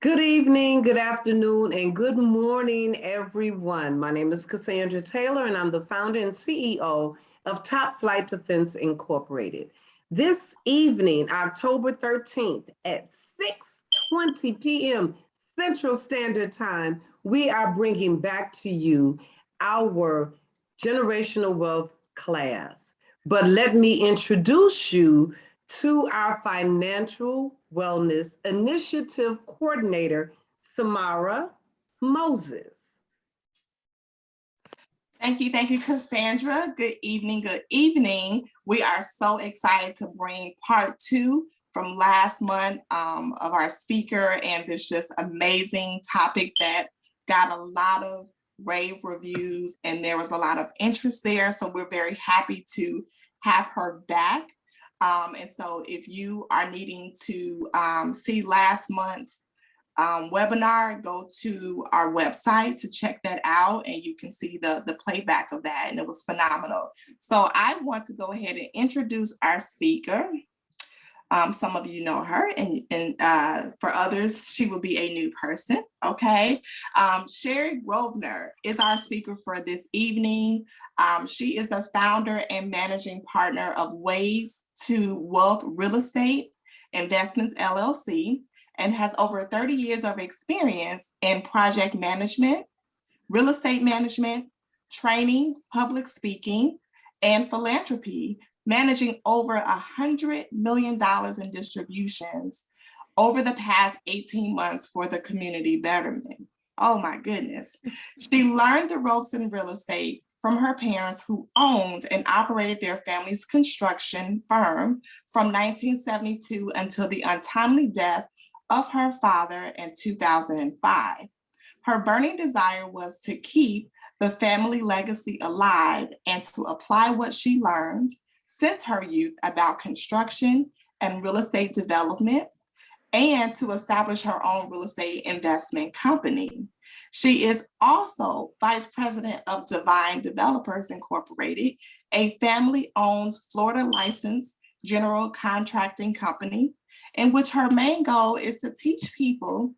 Good evening, good afternoon, and good morning, everyone. My name is Cassandra Taylor, and I'm the founder and CEO of Top Flight Defense Incorporated. This evening, October 13th at 6:20 p.m. Central Standard Time, we are bringing back to you our generational wealth class. But let me introduce you to our Financial Wellness Initiative Coordinator, Samara Moses. Thank you, Cassandra. Good evening, good evening. We are so excited to bring part two from last month of our speaker and this just amazing topic that got a lot of rave reviews and there was a lot of interest there. So we're very happy to have her back. And so if you are needing to see last month's webinar, go to our website to check that out and you can see the playback of that, and it was phenomenal. So I want to go ahead and introduce our speaker. Some of you know her, and for others, she will be a new person, okay? Sherry Rovner is our speaker for this evening. She is the founder and managing partner of Ways to Wealth Real Estate Investments, LLC, and has over 30 years of experience in project management, real estate management, training, public speaking, and philanthropy, managing over $100 million in distributions over the past 18 months for the community betterment. Oh my goodness. She learned the ropes in real estate from her parents who owned and operated their family's construction firm from 1972 until the untimely death of her father in 2005. Her burning desire was to keep the family legacy alive and to apply what she learned since her youth about construction and real estate development, and to establish her own real estate investment company. She is also vice president of Divine Developers Incorporated, a family-owned Florida licensed general contracting company, in which her main goal is to teach people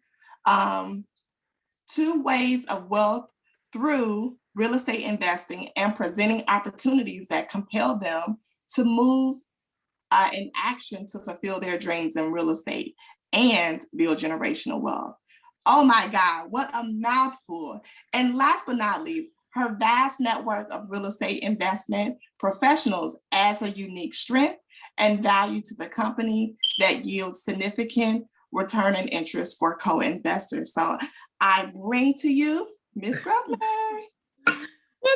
two ways of wealth through real estate investing and presenting opportunities that compel them to move in action to fulfill their dreams in real estate and build generational wealth. Oh my God, what a mouthful. And last but not least, her vast network of real estate investment professionals adds a unique strength and value to the company that yields significant return and interest for co-investors. So I bring to you Ms. Grubner. Well,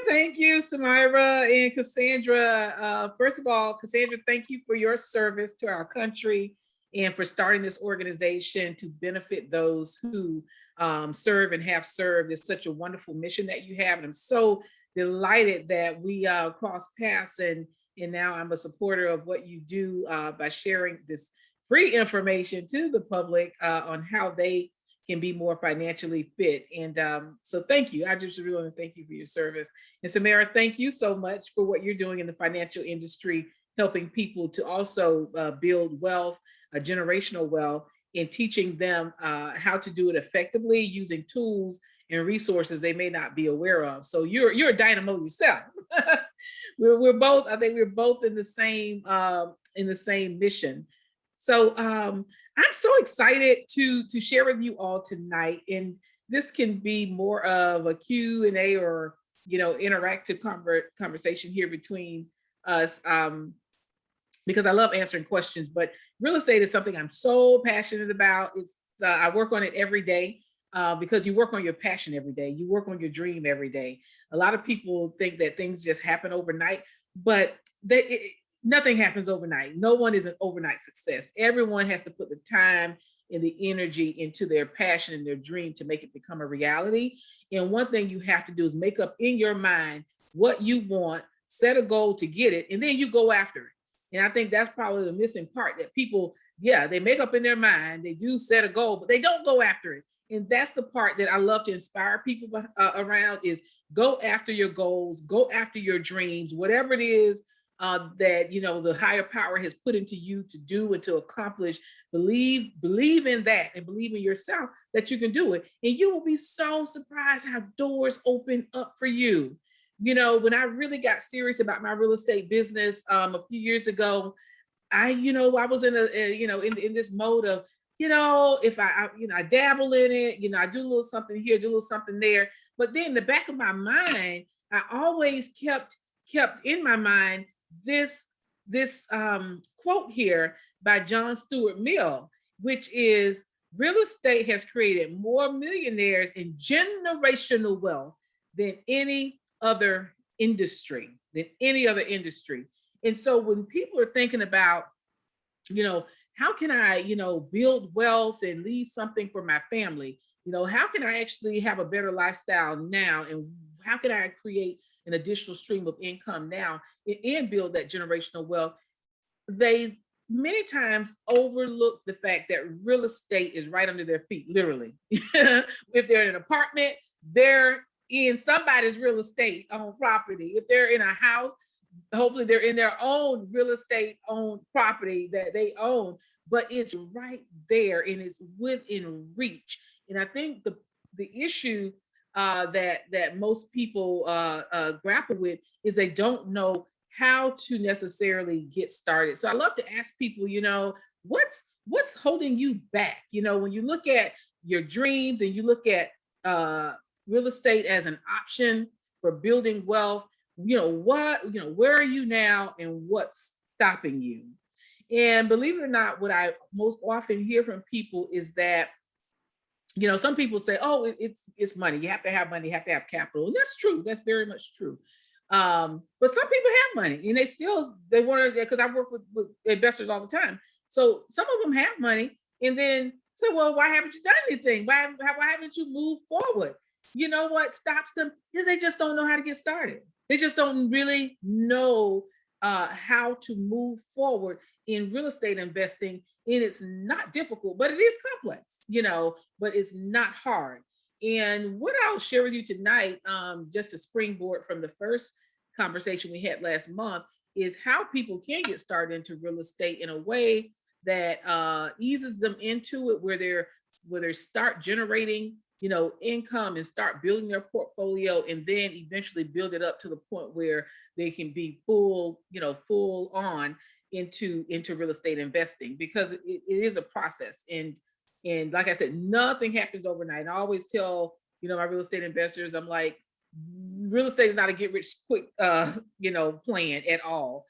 thank you, Samira and Cassandra. First of all, Cassandra, thank you for your service to our country and for starting this organization to benefit those who serve and have served. It's such a wonderful mission that you have, and I'm so delighted that we crossed paths, and now I'm a supporter of what you do by sharing this free information to the public on how they can be more financially fit. And so thank you. I just really want to thank you for your service. And Samara, thank you so much for what you're doing in the financial industry, helping people to also build wealth, generational wealth, and teaching them how to do it effectively using tools and resources they may not be aware of. So you're a dynamo yourself. we're both, I think we're both in the same mission. So I'm so excited to share with you all tonight, and this can be more of a Q&A or interactive conversation here between us, because I love answering questions. But real estate is something I'm so passionate about. It's I work on it every day because you work on your passion every day. You work on your dream every day. A lot of people think that things just happen overnight, but nothing happens overnight. No one is an overnight success. Everyone has to put the time and the energy into their passion and their dream to make it become a reality. And one thing you have to do is make up in your mind what you want, set a goal to get it, and then you go after it. And I think that's probably the missing part, that people, they make up in their mind, they do set a goal, but they don't go after it. And that's the part that I love to inspire people around, is go after your goals, go after your dreams, whatever it is that, you know, the higher power has put into you to do and to accomplish. Believe in that and believe in yourself that you can do it. And you will be so surprised how doors open up for you. You know, when I really got serious about my real estate business a few years ago, I was in in this mode of, if I dabble in it, I do a little something here, do a little something there. But then in the back of my mind, I always kept in my mind this quote here by John Stuart Mill, which is, real estate has created more millionaires in generational wealth than any other industry. And so when people are thinking about, how can I, build wealth and leave something for my family? How can I actually have a better lifestyle now? And how can I create an additional stream of income now and build that generational wealth? They many times overlook the fact that real estate is right under their feet, literally. If they're in an apartment, they're in somebody's real estate owned property. If they're in a house, hopefully they're in their own real estate owned property that they own, but it's right there and it's within reach. And I think the issue that most people grapple with is they don't know how to necessarily get started. So I love to ask people, what's holding you back? When you look at your dreams and you look at real estate as an option for building wealth, where are you now and what's stopping you? And believe it or not, what I most often hear from people is that, some people say, oh, it's money. You have to have money, you have to have capital. And that's true. That's very much true. But some people have money and they want to, because I work with investors all the time. So some of them have money and then say, well, why haven't you done anything? Why haven't you moved forward? You know what stops them is they just don't know how to get started. They just don't really know how to move forward in real estate investing. And it's not difficult, but it is complex, but it's not hard. And what I'll share with you tonight, just a springboard from the first conversation we had last month, is how people can get started into real estate in a way that eases them into it, where they start generating, income and start building their portfolio, and then eventually build it up to the point where they can be full on into real estate investing, because it is a process. And like I said, nothing happens overnight. I always tell, my real estate investors, I'm like, real estate is not a get rich quick, plan at all.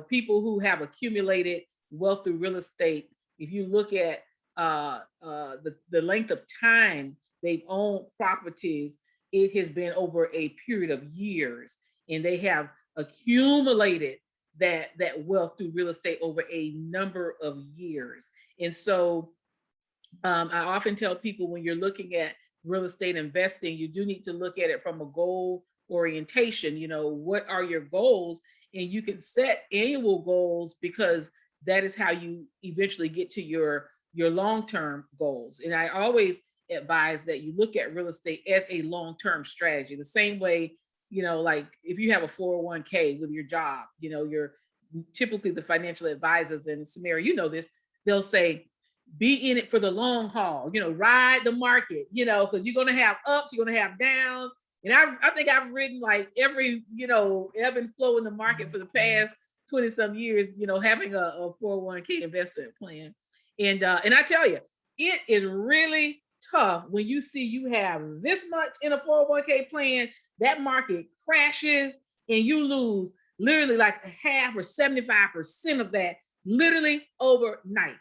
People who have accumulated wealth through real estate, if you look at the length of time they've owned properties, it has been over a period of years, and they have accumulated that wealth through real estate over a number of years. And so I often tell people, when you're looking at real estate investing, you do need to look at it from a goal orientation. What are your goals? And you can set annual goals, because that is how you eventually get to your long-term goals. And I always advise that you look at real estate as a long-term strategy, the same way, like if you have a 401k with your job, you're typically the financial advisors, and Samara, this, they'll say, be in it for the long haul, ride the market, because you're going to have ups, you're going to have downs. And I think I've ridden like every, ebb and flow in the market for the past 20 some years, having a 401k investment plan. And I tell you, it is really tough when you see you have this much in a 401k plan, that market crashes and you lose literally like half or 75% of that literally overnight.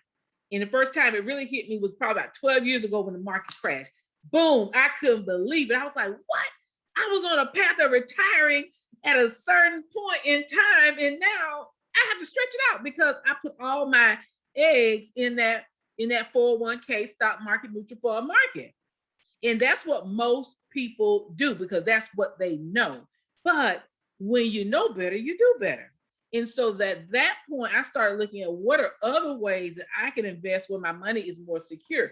And the first time it really hit me was probably about 12 years ago when the market crashed. Boom, I couldn't believe it. I was like, what? I was on a path of retiring at a certain point in time, and now I have to stretch it out because I put all my eggs in that 401k stock market, mutual fund market. And that's what most people do because that's what they know. But when you know better, you do better. And so at that point, I started looking at what are other ways that I can invest where my money is more secure.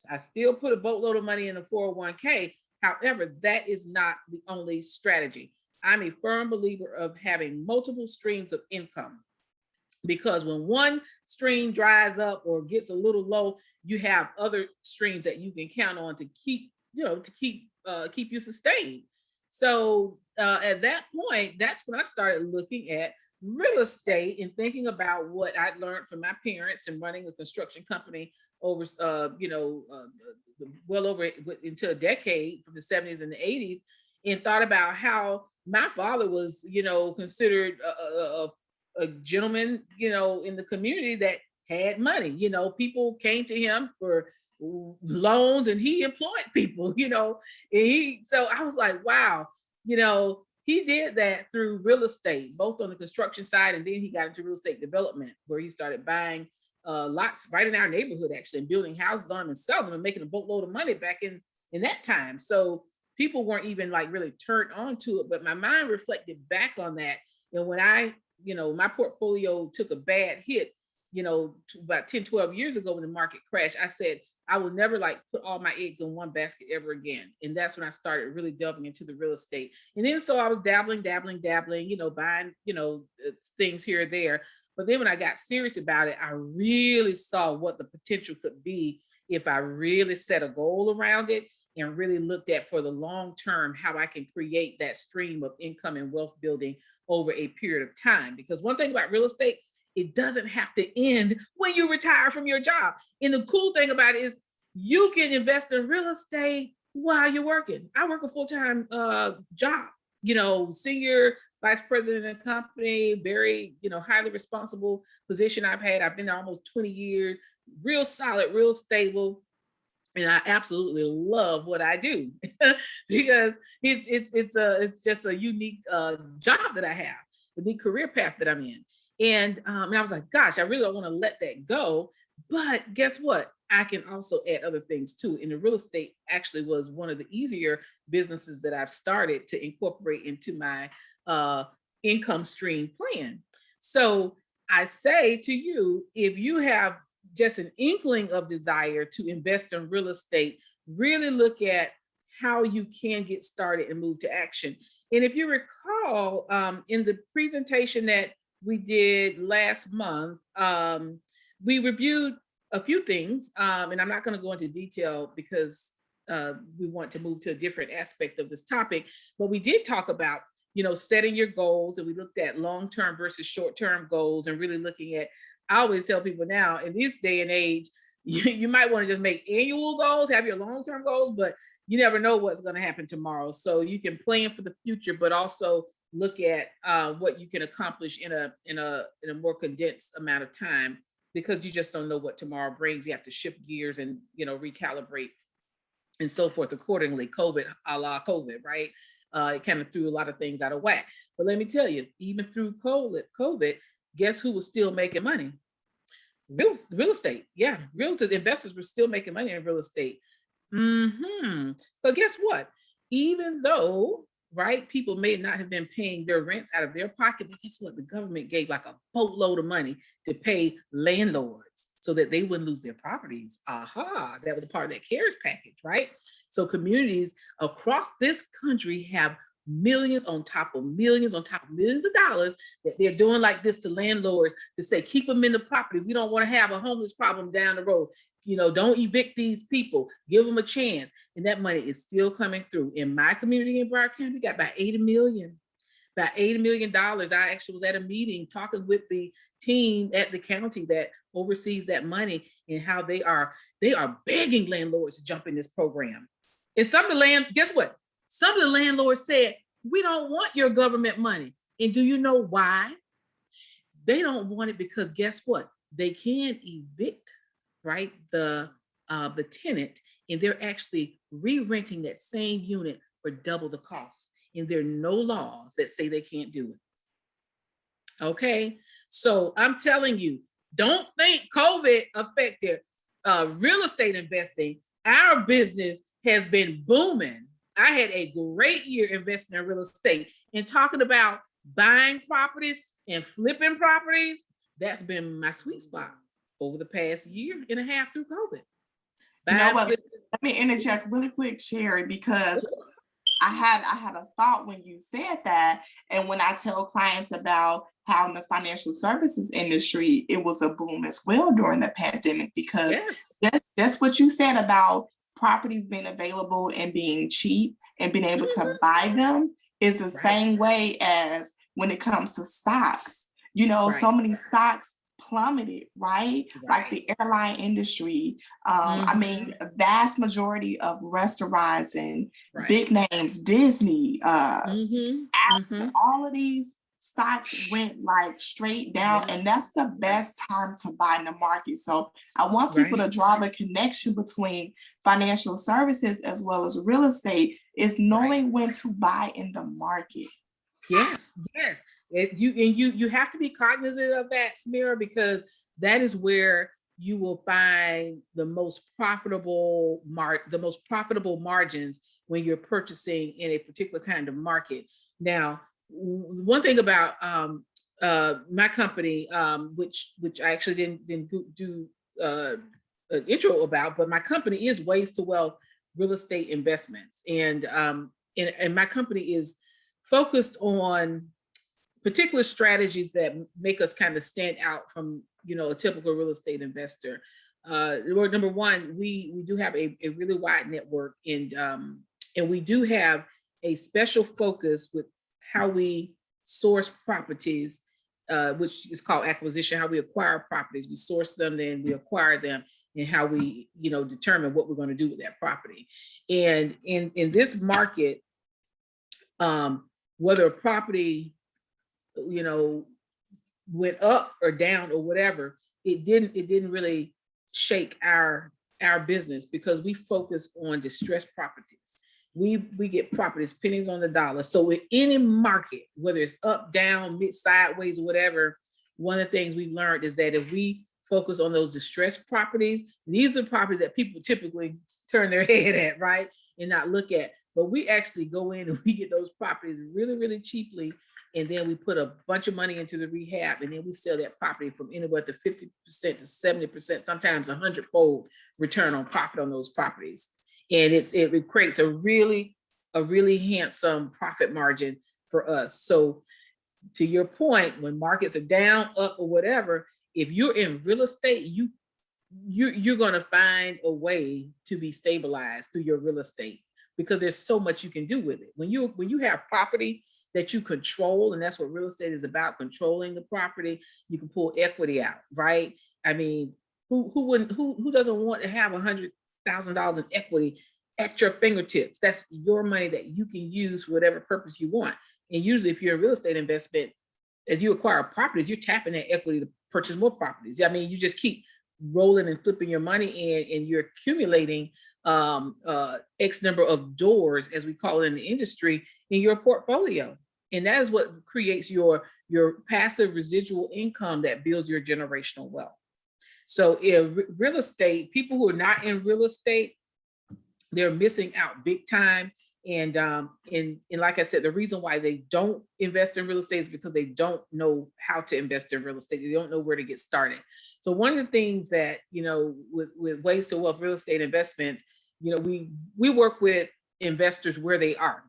I still put a boatload of money in a 401k. However, that is not the only strategy. I'm a firm believer of having multiple streams of income, because when one stream dries up or gets a little low, you have other streams that you can count on to keep, keep you sustained. So at that point, that's when I started looking at real estate and thinking about what I'd learned from my parents and running a construction company over, well over into a decade, from the 70s and the 80s, and thought about how my father was, considered a gentleman, in the community that had money. People came to him for loans and he employed people, so I was like, wow, he did that through real estate, both on the construction side, and then he got into real estate development, where he started buying lots right in our neighborhood, actually, and building houses on them and selling them and making a boatload of money back in that time. So people weren't even like really turned on to it, but my mind reflected back on that. And when my portfolio took a bad hit, about 10, 12 years ago when the market crashed, I said, I will never put all my eggs in one basket ever again. And that's when I started really delving into the real estate. And then so I was dabbling, buying, things here or there. But then when I got serious about it, I really saw what the potential could be if I really set a goal around it and really looked at, for the long term, how I can create that stream of income and wealth building over a period of time. Because one thing about real estate, it doesn't have to end when you retire from your job. And the cool thing about it is you can invest in real estate while you're working. I work a full-time job, senior vice president of a company, very, highly responsible position I've had. I've been there almost 20 years, real solid, real stable. And I absolutely love what I do because it's just a unique job that I have, a unique career path that I'm in. And I was like, gosh, I really don't want to let that go. But guess what? I can also add other things too. And the real estate actually was one of the easier businesses that I've started to incorporate into my income stream plan. So I say to you, if you have just an inkling of desire to invest in real estate, really look at how you can get started and move to action. And if you recall, in the presentation that we did last month, we reviewed a few things, and I'm not going to go into detail because we want to move to a different aspect of this topic, but we did talk about, setting your goals, and we looked at long-term versus short-term goals, and really looking at, I always tell people now, in this day and age, you might want to just make annual goals, have your long-term goals, but you never know what's going to happen tomorrow. So you can plan for the future, but also look at what you can accomplish in a more condensed amount of time, because you just don't know what tomorrow brings. You have to shift gears and recalibrate and so forth accordingly. COVID, a la COVID, right? It kind of threw a lot of things out of whack. But let me tell you, even through COVID, guess who was still making money? Real estate. Yeah, realtors, investors were still making money in real estate. So guess what? Even though, right, people may not have been paying their rents out of their pocket, but guess what? The government gave like a boatload of money to pay landlords so that they wouldn't lose their properties. Aha, that was a part of that CARES package, right? So communities across this country have millions on top of millions on top of millions of dollars that they're doing like this to landlords to say, keep them in the property. We don't want to have a homeless problem down the road. Don't evict these people, give them a chance. And that money is still coming through. In my community in Broward County, we got about $80 million. I actually was at a meeting talking with the team at the county that oversees that money, and how they are begging landlords to jump in this program. And guess what? Some of the landlords said, we don't want your government money. And do you know why? They don't want it because guess what? They can evict, right, the tenant, and they're actually re-renting that same unit for double the cost. And there are no laws that say they can't do it. Okay, so I'm telling you, don't think COVID affected real estate investing. Our business has been booming. I had a great year investing in real estate, and talking about buying properties and flipping properties. That's been my sweet spot over the past year and a half through COVID. Let me interject really quick, Sherry, because I had a thought when you said that. And when I tell clients about how in the financial services industry, it was a boom as well during the pandemic, because Yes. that's what you said about properties being available and being cheap and being able to buy them is the Right. same way as when it comes to stocks. You know, so Right. many stocks plummeted, right? Like the airline industry. I mean, a vast majority of restaurants and Right. big names, Disney, Mm-hmm. all of these stocks went like straight down, Yeah. and that's the best time to buy in the market. So I want people to draw the connection between financial services as well as real estate is knowing when to buy in the market. Yes, yes. You have to be cognizant of that, Samira, because that is where you will find the most profitable margins when you're purchasing in a particular kind of market. Now, one thing about my company, which I actually didn't do an intro about, but my company is Ways to Wealth Real Estate Investments, and my company is focused on particular strategies that make us kind of stand out from, a typical real estate investor. Number one, we do have a really wide network, and we do have a special focus with how we source properties, which is called acquisition, how we acquire properties. We source them, then we acquire them, and how we, determine what we're going to do with that property. And in this market, whether a property, went up or down or whatever, it didn't really shake our business, because we focus on distressed properties. We get properties pennies on the dollar. So with any market, whether it's up, down, mid, sideways, or whatever, one of the things we've learned is that if we focus on those distressed properties, these are properties that people typically turn their head at, right, and not look at. But we actually go in and we get those properties really, really cheaply. And then we put a bunch of money into the rehab, and then we sell that property from anywhere to 50% to 70%, sometimes 100-fold return on profit on those properties. And it creates a really handsome profit margin for us. So to your point, when markets are down, up, or whatever, if you're in real estate, you're going to find a way to be stabilized through your real estate, because there's so much you can do with it. When you have property that you control, and that's what real estate is about, controlling the property, you can pull equity out, right? I mean, who doesn't want to have $100,000 in equity at your fingertips? That's your money that you can use for whatever purpose you want. And usually if you're a real estate investment, as you acquire properties, you're tapping that equity to purchase more properties. I mean, you just keep rolling and flipping your money in, and you're accumulating X number of doors, as we call it in the industry, in your portfolio. And that is what creates your passive residual income that builds your generational wealth. So in real estate, people who are not in real estate, they're missing out big time. And like I said, the reason why they don't invest in real estate is because they don't know how to invest in real estate. They don't know where to get started. So one of the things that, with Ways to Wealth Real Estate Investments, we work with investors where they are.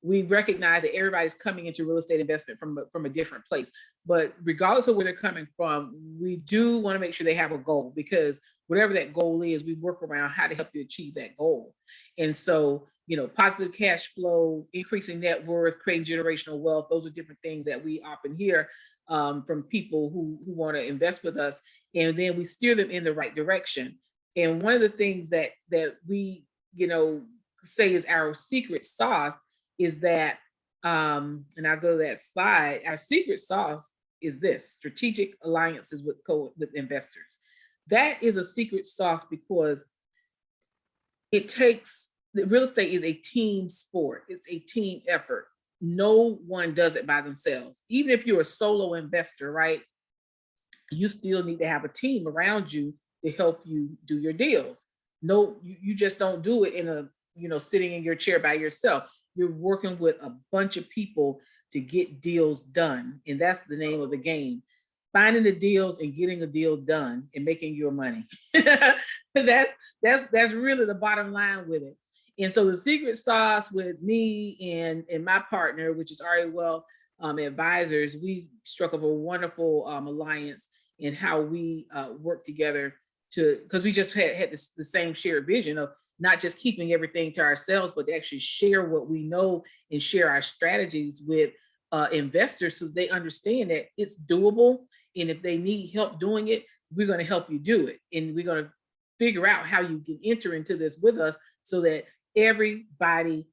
We recognize that everybody's coming into real estate investment from a different place, but regardless of where they're coming from, we do want to make sure they have a goal, because whatever that goal is, we work around how to help you achieve that goal. And so, positive cash flow, increasing net worth, creating generational wealth, those are different things that we often hear from people who want to invest with us, and then we steer them in the right direction. And one of the things that we, say is our secret sauce is that, and I'll go to that slide, our secret sauce is this: strategic alliances with investors. That is a secret sauce because real estate is a team sport. It's a team effort. No one does it by themselves. Even if you're a solo investor, right? You still need to have a team around you to help you do your deals. No, you just don't do it in a, sitting in your chair by yourself. You're working with a bunch of people to get deals done. And that's the name of the game. Finding the deals and getting a deal done and making your money. That's really the bottom line with it. And so the secret sauce with me and my partner, which is Ari Well Advisors, we struck up a wonderful alliance in how we work together because we just had the same shared vision of not just keeping everything to ourselves, but to actually share what we know and share our strategies with investors so they understand that it's doable. And if they need help doing it, we're going to help you do it. And we're going to figure out how you can enter into this with us so that everybody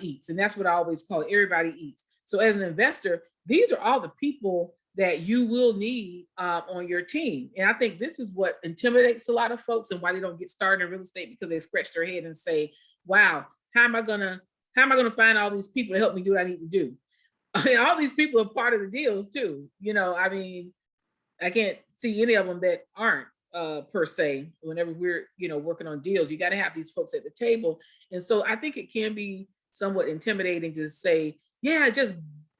eats. And that's what I always call it, everybody eats. So as an investor, these are all the people that you will need on your team. And I think this is what intimidates a lot of folks and why they don't get started in real estate, because they scratch their head and say, wow, how am I gonna find all these people to help me do what I need to do? I mean, all these people are part of the deals too. I mean, I can't see any of them that aren't per se. Whenever we're, working on deals, you got to have these folks at the table. And so I think it can be somewhat intimidating to say, yeah, just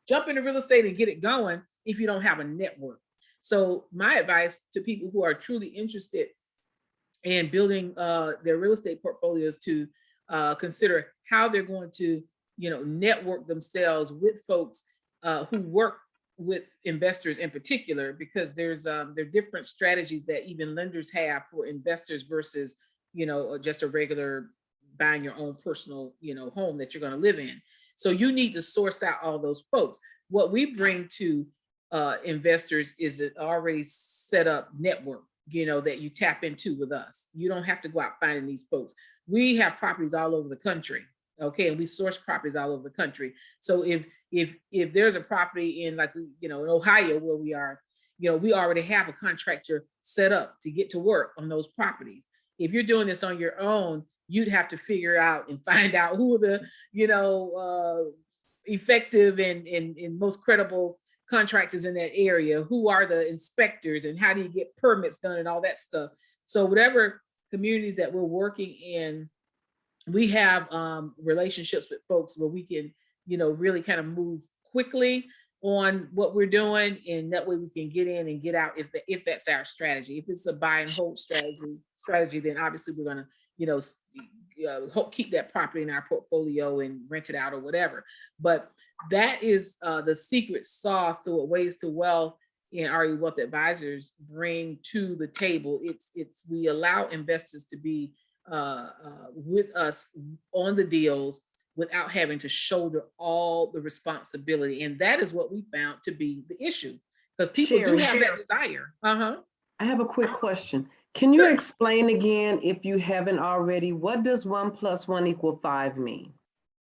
jump into real estate and get it going if you don't have a network. So my advice to people who are truly interested in building their real estate portfolios to consider how they're going to, network themselves with folks who work with investors in particular, because there are different strategies that even lenders have for investors versus, just a regular buying your own personal, home that you're going to live in. So you need to source out all those folks. What we bring to investors is an already set up network, that you tap into with us. You don't have to go out finding these folks. We have properties all over the country. Okay. And we source properties all over the country. So if there's a property in in Ohio where we are, we already have a contractor set up to get to work on those properties. If you're doing this on your own, you'd have to figure out and find out who are the, effective and most credible contractors in that area, who are the inspectors, and how do you get permits done and all that stuff. So whatever communities that we're working in, we have relationships with folks where we can, really kind of move quickly on what we're doing, and that way we can get in and get out if that's our strategy. If it's a buy and hold strategy, then obviously we're going to, keep that property in our portfolio and rent it out or whatever. But that is the secret sauce to what Ways to Wealth and RE Wealth Advisors bring to the table. We allow investors to be with us on the deals without having to shoulder all the responsibility. And that is what we found to be the issue, because people do have that desire. I have a quick question. Can you explain again, if you haven't already, what does 1 + 1 = 5 mean?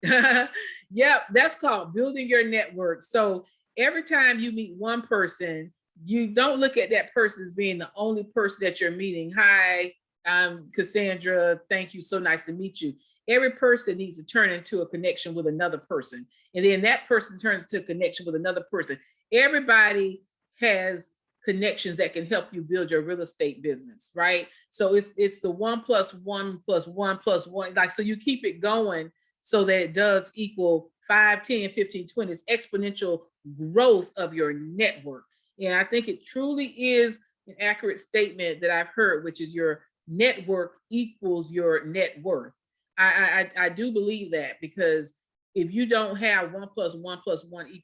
Yeah, that's called building your network. So every time you meet one person, you don't look at that person as being the only person that you're meeting. Hi, I'm Cassandra. Thank you. So nice to meet you. Every person needs to turn into a connection with another person. And then that person turns into a connection with another person. Everybody has connections that can help you build your real estate business, right? So it's the 1 + 1 + 1 + 1. Like, so you keep it going so that it does equal 5, 10, 15, 20. It's exponential growth of your network. And I think it truly is an accurate statement that I've heard, which is your network equals your net worth. I do believe that, because if you don't have 1 + 1 + 1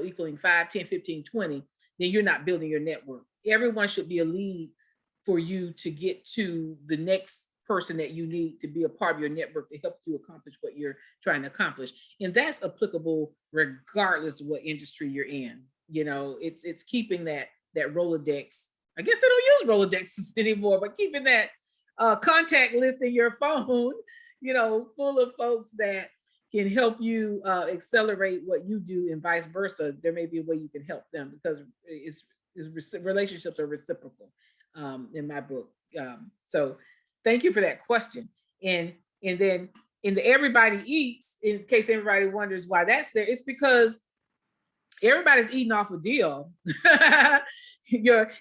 equaling 5, 10, 15, 20, then you're not building your network. Everyone should be a lead for you to get to the next person that you need to be a part of your network to help you accomplish what you're trying to accomplish. And that's applicable regardless of what industry you're in. It's keeping that Rolodex. I guess they don't use Rolodexes anymore, but keeping that contact list in your phone, full of folks that can help you accelerate what you do, and vice versa. There may be a way you can help them, because relationships are reciprocal in my book. So thank you for that question. And then in the everybody eats, in case everybody wonders why that's there, it's because everybody's eating off a deal.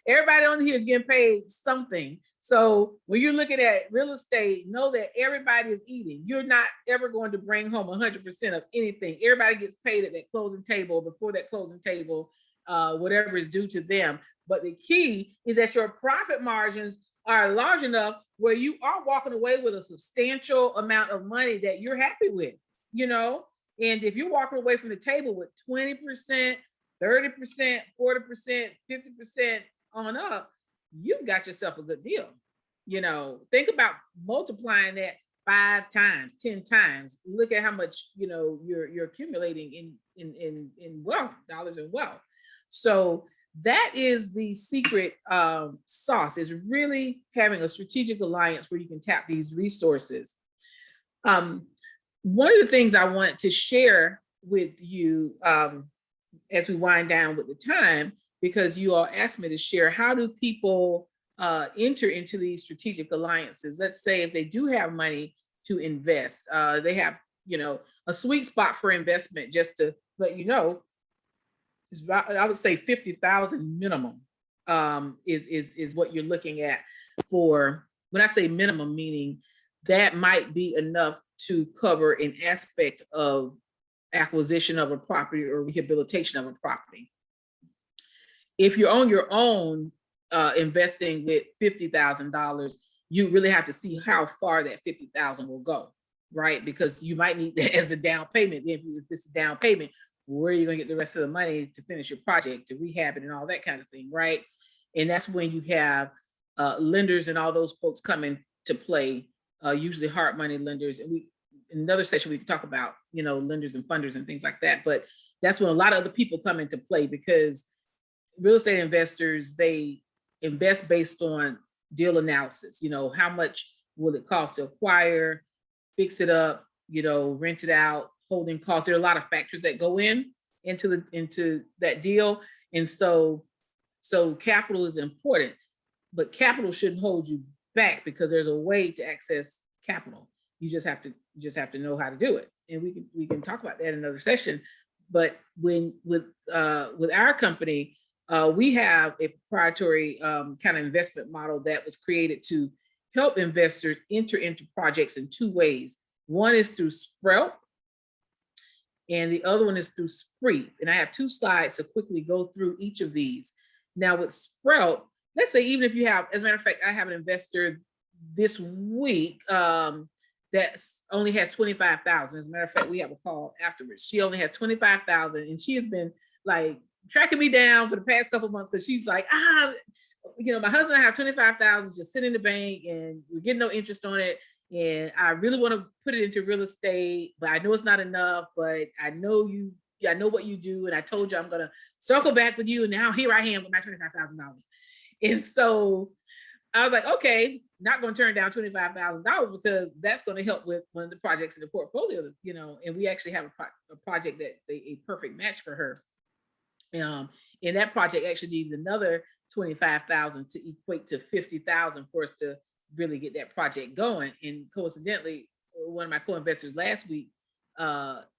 Everybody on here is getting paid something. So when you're looking at real estate, know that everybody is eating. You're not ever going to bring home 100% of anything. Everybody gets paid at that closing table, before that closing table, whatever is due to them. But the key is that your profit margins are large enough where you are walking away with a substantial amount of money that you're happy with, you know? And if you're walking away from the table with 20%, 30%, 40%, 50% on up, you've got yourself a good deal. You know, think about multiplying that 5 times, 10 times. Look at how much, you know, you're accumulating in wealth, dollars in wealth. So that is the secret sauce, is really having a strategic alliance where you can tap these resources. One of the things I want to share with you as we wind down with the time, because you all asked me to share, how do people enter into these strategic alliances? Let's say if they do have money to invest, they have, you know, a sweet spot for investment, just to let you know, is about, I would say 50,000 minimum is what you're looking at for, when I say minimum, meaning that might be enough to cover an aspect of acquisition of a property or rehabilitation of a property. If you're on your own investing with $50,000, you really have to see how far that 50,000 will go, right? Because you might need that as a down payment. If it's a down payment, where are you going to get the rest of the money to finish your project, to rehab it and all that kind of thing, right? And that's when you have lenders and all those folks come into play, usually hard money lenders. And in another session, we can talk about, you know, lenders and funders and things like that. But that's when a lot of other people come into play, because real estate investors, they invest based on deal analysis. You know, how much will it cost to acquire, fix it up, you know, rent it out, holding costs. There are a lot of factors that go into that deal. And so capital is important, but capital shouldn't hold you back, because there's a way to access capital. You just have to know how to do it. And we can talk about that in another session. But with our company, we have a proprietary kind of investment model that was created to help investors enter into projects in 2 ways. One is through Sprout, and the other one is through Spree. And I have 2 slides to quickly go through each of these. Now with Sprout, let's say even if you have, as a matter of fact, I have an investor this week that only has 25,000. As a matter of fact, we have a call afterwards. She only has 25,000, and she has been like tracking me down for the past couple of months, because she's like, you know, my husband and I have 25,000 just sitting in the bank, and we're getting no interest on it. And I really want to put it into real estate, but I know it's not enough. But I know I know what you do, and I told you I'm gonna circle back with you. And now here I am with my $25,000. And so I was like, okay, not going to turn down $25,000, because that's going to help with one of the projects in the portfolio, you know. And we actually have a project that's a perfect match for her. And that project actually needs another 25,000 to equate to 50,000 for us to really get that project going. And coincidentally, one of my co-investors last week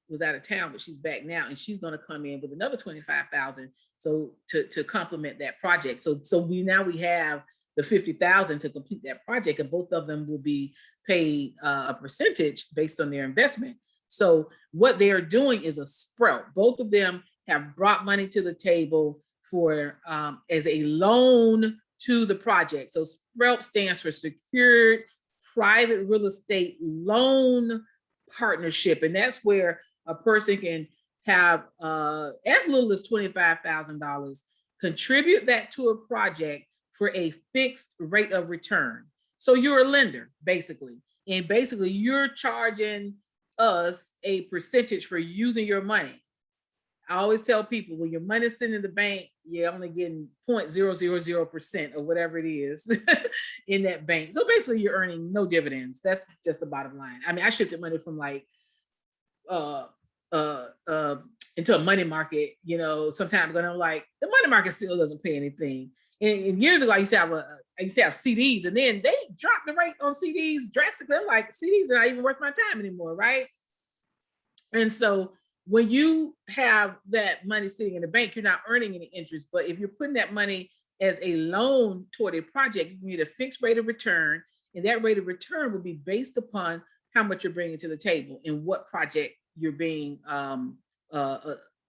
was out of town, but she's back now, and she's going to come in with another 25,000, so to complement that project. So we have the 50,000 to complete that project, and both of them will be paid a percentage based on their investment. So what they are doing is a Sprout. Both of them have brought money to the table for as a loan to the project. So Sprout stands for Secured Private Real Estate Loan Partnership, and that's where a person can have as little as $25,000, contribute that to a project for a fixed rate of return. So you're a lender, basically. And basically you're charging us a percentage for using your money. I always tell people, when your money's sitting in the bank, you're only getting 0.000% or whatever it is in that bank. So basically you're earning no dividends. That's just the bottom line. I mean, I shifted money from like into a money market, you know, sometime ago, and I'm like, the money market still doesn't pay anything. And years ago, I used to have CDs, and then they dropped the rate on CDs drastically. I'm like, CDs are not even worth my time anymore, right? And so when you have that money sitting in the bank, you're not earning any interest. But if you're putting that money as a loan toward a project, you can get a fixed rate of return, and that rate of return will be based upon how much you're bringing to the table and what project you're being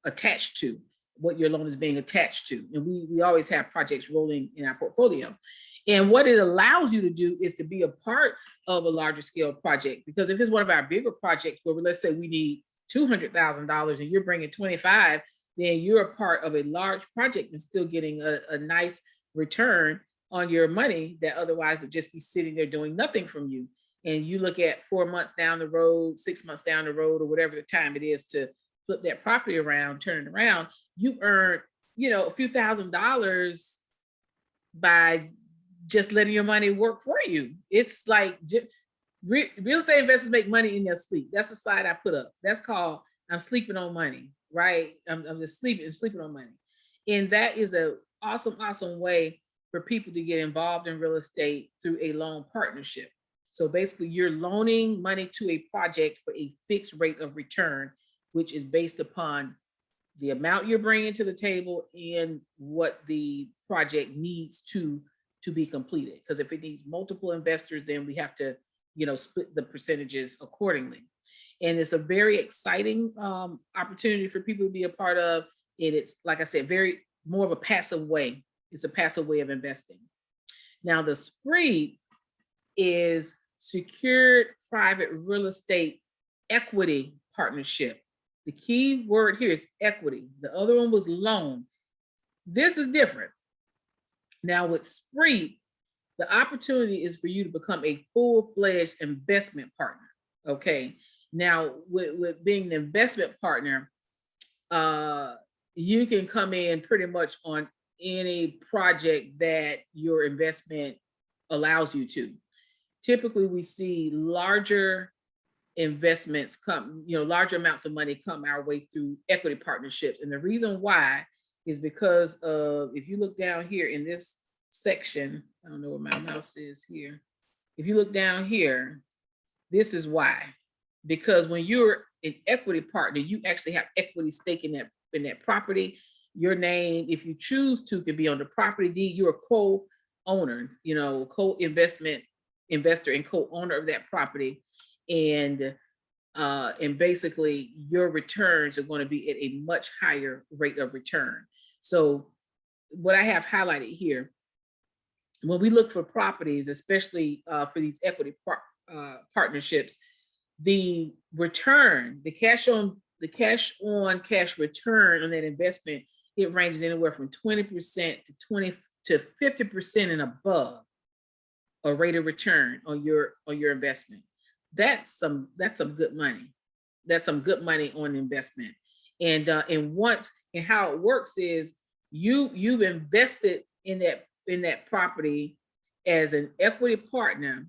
attached to, what your loan is being attached to. And we always have projects rolling in our portfolio. And what it allows you to do is to be a part of a larger scale project. Because if it's one of our bigger projects where let's say we need $200,000 and you're bringing 25, then you're a part of a large project and still getting a nice return on your money that otherwise would just be sitting there doing nothing from you. And you look at 4 months down the road, 6 months down the road, or whatever the time it is to flip that property around, turn it around, you earn, a few $1,000s by just letting your money work for you. It's like real estate investors make money in their sleep. That's the slide I put up. That's called I'm sleeping on money, right? I'm just sleeping on money. And that is a awesome way for people to get involved in real estate through a loan partnership. So basically you're loaning money to a project for a fixed rate of return, which is based upon the amount you're bringing to the table and what the project needs to be completed. Because if it needs multiple investors, then we have to, split the percentages accordingly. And it's a very exciting opportunity for people to be a part of. And it's, like I said, very more of a passive way. It's a passive way of investing. Now the SPREE is secured private real estate equity partnership. The key word here is equity. The other one was loan. This is different. Now with SPREE, the opportunity is for you to become a full-fledged investment partner. Okay. Now with being an investment partner, you can come in pretty much on any project that your investment allows you to. Typically, we see larger investments come, larger amounts of money come our way through equity partnerships. And the reason why is because of, if you look down here in this section, I don't know where my mouse is here. If you look down here, this is why. Because when you're an equity partner, you actually have equity stake in that property. Your name, if you choose to, could be on the property deed. You're a co-owner, co-investment investor and co-owner of that property. And basically your returns are going to be at a much higher rate of return. So what I have highlighted here, when we look for properties, especially for these equity partnerships, the return, the cash on cash return on that investment, it ranges anywhere from 20% to 50% and above a rate of return on your investment. That's some good money. That's some good money on investment. And how it works is you've invested in that property as an equity partner.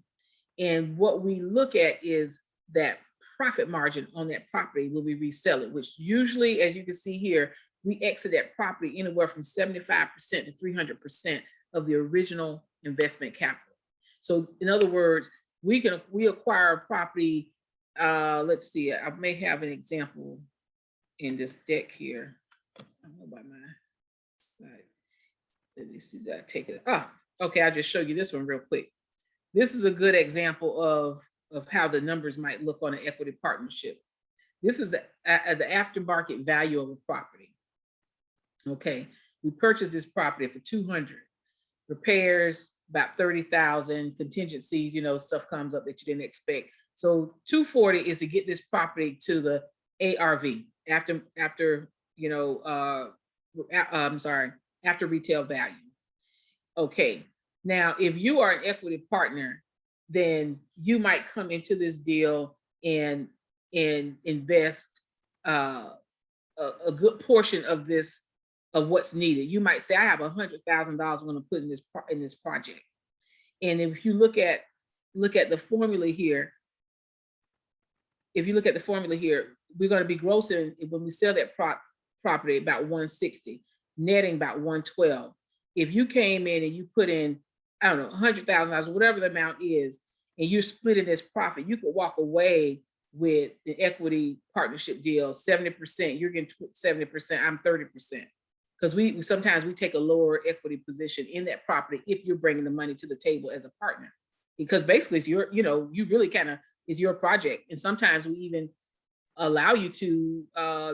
And what we look at is that profit margin on that property when we resell it, which usually, as you can see here, we exit that property anywhere from 75% to 300% of the original investment capital. So in other words, we acquire a property. Let's see, I may have an example in this deck here. I don't know about my side. Let me see that I take it. Okay, I'll just show you this one real quick. This is a good example of how the numbers might look on an equity partnership. This is the aftermarket value of a property. Okay, we purchased this property for $200. Repairs about $30,000. Contingencies, stuff comes up that you didn't expect. So $240 is to get this property to the ARV after retail value. Okay, now if you are an equity partner, then you might come into this deal and invest a good portion of this, of what's needed. You might say, I have $100,000 I'm going to put in this project. And if you look at the formula here, we're going to be grossing, when we sell that property, about 160, netting about 112. If you came in and you put in, I don't know, $100,000, whatever the amount is, and you're splitting this profit, you could walk away with the equity partnership deal, 70%, you're getting 70%, I'm 30%. Because we sometimes take a lower equity position in that property if you're bringing the money to the table as a partner, because basically it's your, you really kind of is your project. And sometimes we even allow you to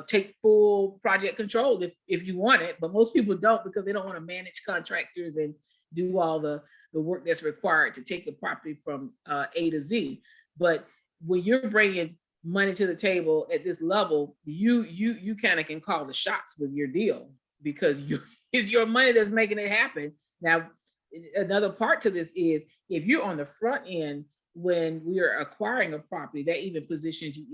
take full project control if you want it, but most people don't, because they don't want to manage contractors and do all the work that's required to take the property from A to Z. But when you're bringing money to the table at this level, you kind of can call the shots with your deal, because it's your money that's making it happen. Now, another part to this is, if you're on the front end when we are acquiring a property, that even positions you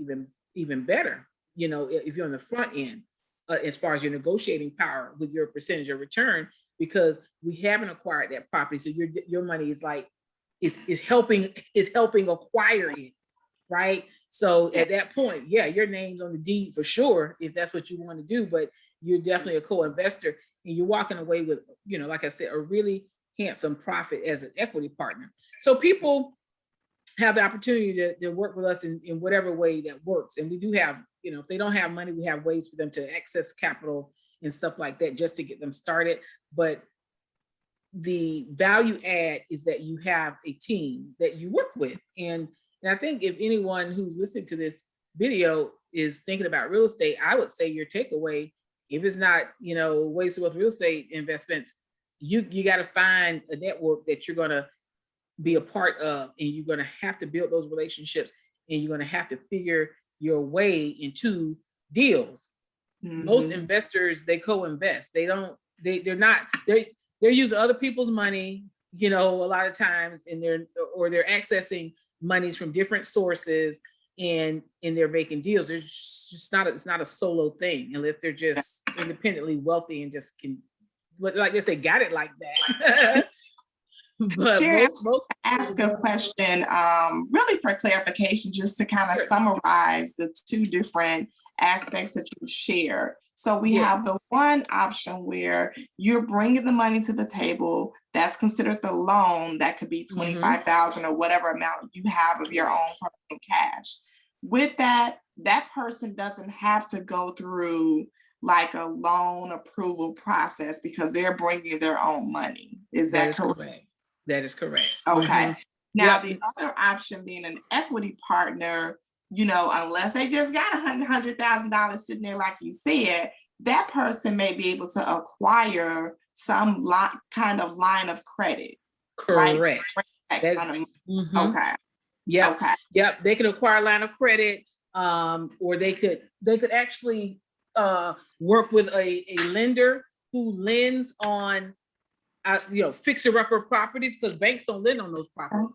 even better, if you're on the front end, as far as your negotiating power with your percentage of return, because we haven't acquired that property. So your money is like, is helping acquire it, right? So at that point, yeah, your name's on the deed for sure, if that's what you want to do, but you're definitely a co-investor, and you're walking away with, like I said, a really handsome profit as an equity partner. So people have the opportunity to work with us in whatever way that works. And we do have, if they don't have money, we have ways for them to access capital and stuff like that, just to get them started. But the value add is that you have a team that you work with. And I think if anyone who's listening to this video is thinking about real estate, I would say your takeaway, if it's not, ways to wealth real estate investments, you got to find a network that you're going to be a part of, and you're going to have to build those relationships, and you're going to have to figure your way into deals. Mm-hmm. Most investors, they co-invest. They're using other people's money, a lot of times, and they're accessing monies from different sources, and they're making deals. There's just it's not a solo thing, unless they're just independently wealthy and just can, but like they say, got it like that. But Sherry, ask a question, really for clarification, just to kind of summarize the two different aspects that you share. So we have the one option where you're bringing the money to the table. That's considered the loan. That could be $25,000 or whatever amount you have of your own personal cash. With that person doesn't have to go through like a loan approval process, because they're bringing their own money. Is that correct? That is correct. Okay. Now, the other option, being an equity partner, unless they just got $100,000 sitting there, like you said, that person may be able to acquire some kind of line of credit. Correct. Right? Okay. Yeah. Okay. Yep. They could acquire a line of credit, or they could actually work with a lender who lends on fixer-upper properties, because banks don't lend on those properties.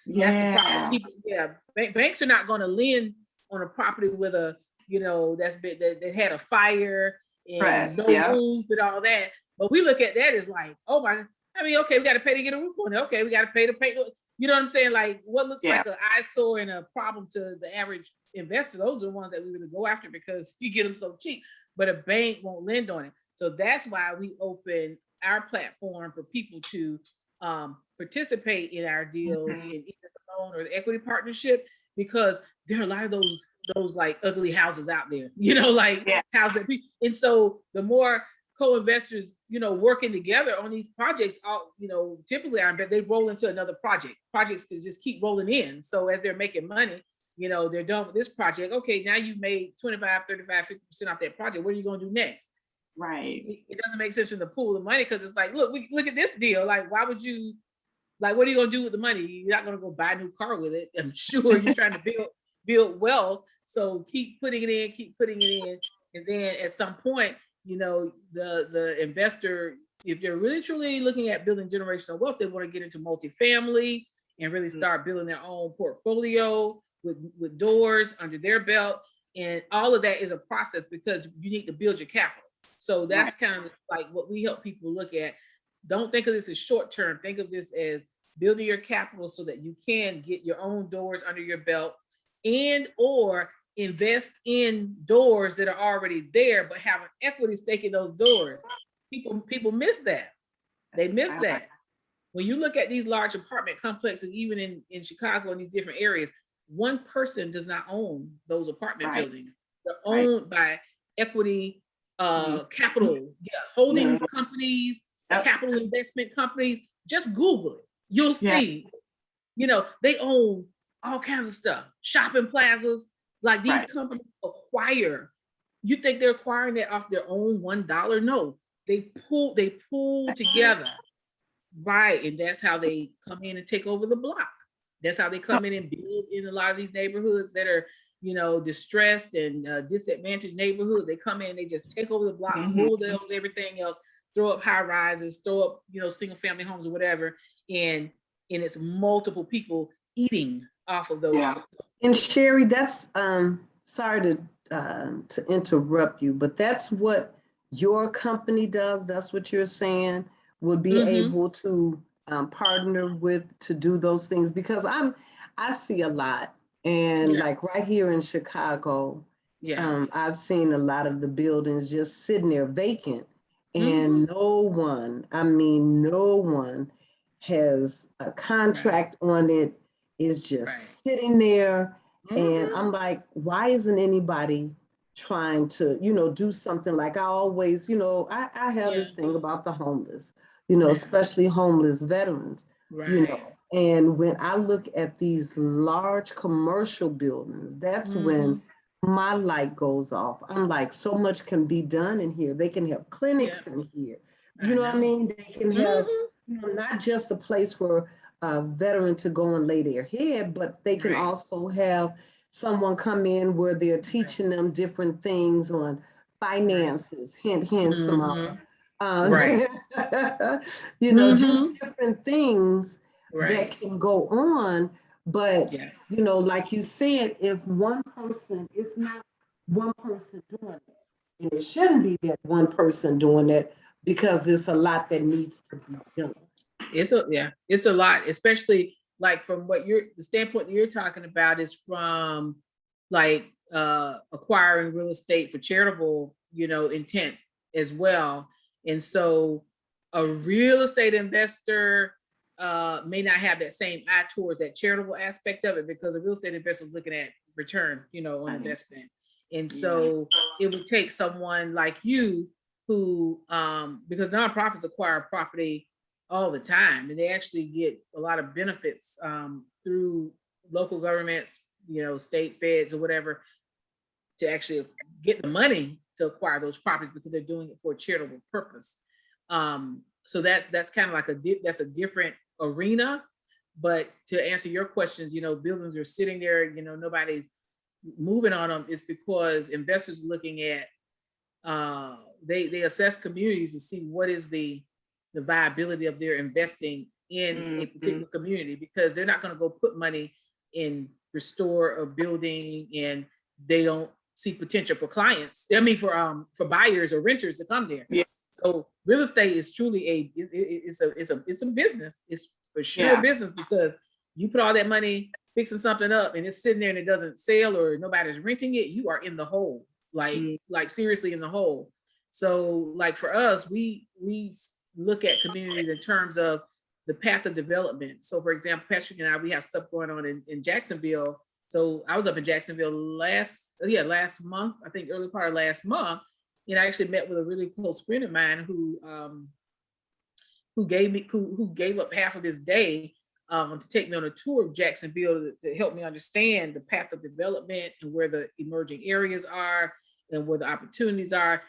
That's the problem. Banks are not going to lend on a property with a that had a fire and no roof and all that. But we look at that as like, oh my, okay, we got to pay to get a roof on it. Okay, we got to pay to pay. You know what I'm saying? Like, what looks like an eyesore and a problem to the average investor, those are the ones that we would go after, because you get them so cheap. But a bank won't lend on it. So that's why we open our platform for people to participate in our deals, in either the loan or the equity partnership, because there are a lot of those like ugly houses out there, houses. And so the more co-investors, working together on these projects, typically they roll into another project. Projects can just keep rolling in. So as they're making money, they're done with this project. Okay, now you've made 25, 35, 50% off that project. What are you going to do next? Right. It doesn't make sense in the pool of money, because it's like, look at this deal. Like, why would you, like, what are you going to do with the money? You're not going to go buy a new car with it. I'm sure you're trying to build wealth. So keep putting it in. And then at some point, the investor, if they're really truly looking at building generational wealth, they want to get into multifamily and really start building their own portfolio with doors under their belt. And all of that is a process, because you need to build your capital. So that's kind of like what we help people look at. Don't think of this as short term. Think of this as building your capital so that you can get your own doors under your belt, and or invest in doors that are already there, but have an equity stake in those doors. People miss that. They miss that. When you look at these large apartment complexes, even in Chicago and these different areas, one person does not own those apartment buildings. They're owned by equity capital, holdings companies, capital investment companies. Just Google it. You'll see, they own all kinds of stuff, shopping plazas, Like these companies acquire. You think they're acquiring that off their own $1? No, they pull together. Right. And that's how they come in and take over the block. That's how they come in and build in a lot of these neighborhoods that are, distressed and disadvantaged neighborhoods. They come in, they just take over the block, bulldoze everything else, throw up high rises, throw up, single family homes or whatever. And it's multiple people eating off of those. Yeah. And Sherry, that's sorry to interrupt you, but that's what your company does. That's what you're saying, would be able to partner with to do those things, because I see a lot, and like right here in Chicago, I've seen a lot of the buildings just sitting there vacant, and no one has a contract on it, is just sitting there. And I'm like, why isn't anybody trying to, do something? Like I always, I have this thing about the homeless, especially homeless veterans, and when I look at these large commercial buildings, that's when my light goes off. I'm like, so much can be done in here. They can have clinics in here. You know what I mean? They can have, not just a place for a veteran to go and lay their head, but they can also have someone come in where they're teaching them different things on finances, hint, Samara. Just different things that can go on. But, like you said, if one person, it's not one person doing it. And it shouldn't be that one person doing it, because there's a lot that needs to be done. It's a lot, especially like from the standpoint that you're talking about is from like acquiring real estate for charitable, intent as well. And so a real estate investor may not have that same eye towards that charitable aspect of it, because a real estate investor is looking at return, on investment. And so it would take someone like you who, because nonprofits acquire property all the time, and they actually get a lot of benefits through local governments, state feds or whatever, to actually get the money to acquire those properties, because they're doing it for a charitable purpose. So that's kind of like that's a different arena. But to answer your questions, buildings are sitting there, nobody's moving on them, is because investors are looking at, they assess communities to see what is the viability of their investing in a particular community, because they're not going to go put money in restore a building and they don't see potential for clients. I mean, for buyers or renters to come there. Yeah. So real estate is truly it's a business. It's for sure business, because you put all that money fixing something up and it's sitting there and it doesn't sell or nobody's renting it, you are in the hole, like seriously in the hole. So like for us, we look at communities in terms of the path of development. So for example, Patrick and I, we have stuff going on in Jacksonville. So I was up in Jacksonville last month, I think early part of last month. And I actually met with a really close friend of mine who gave up half of his day to take me on a tour of Jacksonville to help me understand the path of development and where the emerging areas are and where the opportunities are.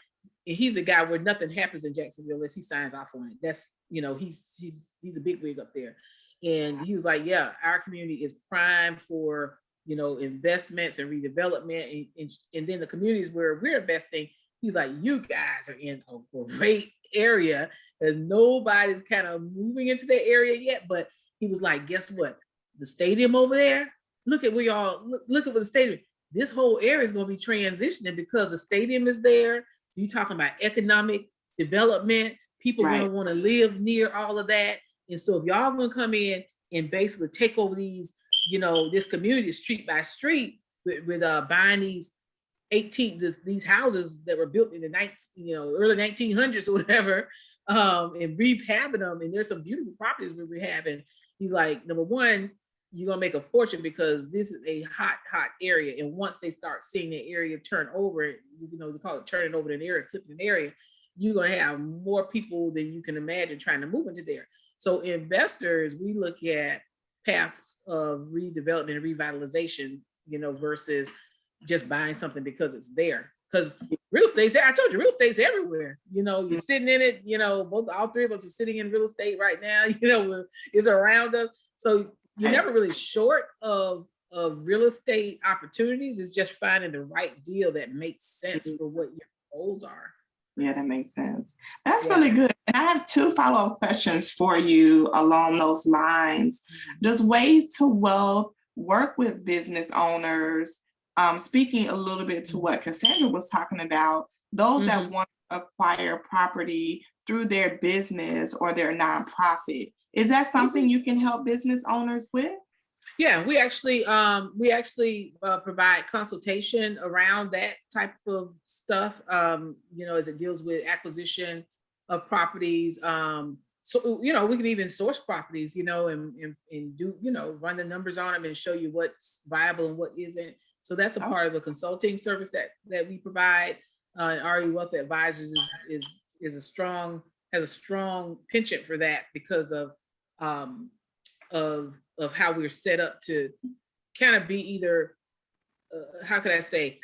And he's a guy where nothing happens in Jacksonville unless he signs off on it. That's, he's a big wig up there. And he was like, yeah, our community is prime for, investments and redevelopment. And then the communities where we're investing, he's like, you guys are in a great area. And nobody's kind of moving into that area yet. But he was like, guess what? The stadium over there, look at what the stadium, this whole area is going to be transitioning because the stadium is there. You talking about economic development, people are going to want to live near all of that. And so if y'all going to come in and basically take over these, this community street by street with buying these these houses that were built in the early 1900s or whatever, and rehabbing them. And there's some beautiful properties we're rehabbing. He's like, number one, you're going to make a fortune because this is a hot area. And once they start seeing the area turn over, they call it turning over an area, flipping an area, you're going to have more people than you can imagine trying to move into there. So investors, we look at paths of redevelopment and revitalization, versus just buying something because it's there. Because real estate, I told you, real estate's everywhere. You're sitting in it. All three of us are sitting in real estate right now. It's around us. So you're never really short of real estate opportunities. It's just finding the right deal that makes sense for what your goals are. Yeah, that makes sense. That's really good. And I have 2 follow-up questions for you along those lines. Does Ways to Wealth work with business owners? Speaking a little bit to what Cassandra was talking about, those that want to acquire property through their business or their nonprofit, is that something you can help business owners with? Yeah, we actually provide consultation around that type of stuff. As it deals with acquisition of properties. So we can even source properties, and do run the numbers on them and show you what's viable and what isn't. So that's a part of the consulting service that we provide. RE Wealth Advisors has a strong penchant for that because of how we're set up to kind of be either, how could I say,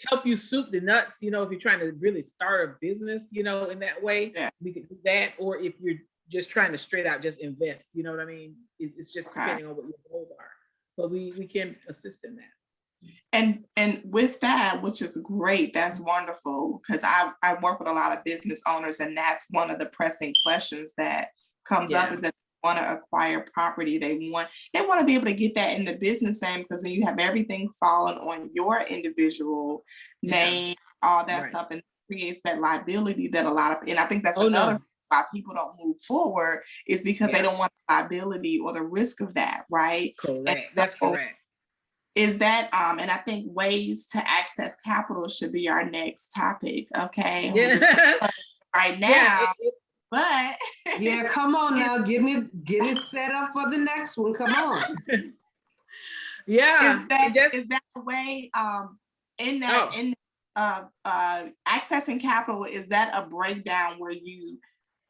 help you soup the nuts, if you're trying to really start a business, in that way, we could do that. Or if you're just trying to straight out just invest, you know what I mean? It's just depending on what your goals are. But we can assist in that. And with that, which is great, that's wonderful, because I work with a lot of business owners, and that's one of the pressing questions that comes up is that they want to acquire property. They want to be able to get that in the business name, because then you have everything falling on your individual name, all that stuff, and creates that liability that and I think that's another why people don't move forward, is because they don't want the liability or the risk of that, right? Correct. That's correct. Is that and I think ways to access capital should be our next topic. Okay. Right now. But come on now, get it set up for the next one. Come on. Is that a way accessing capital, is that a breakdown where you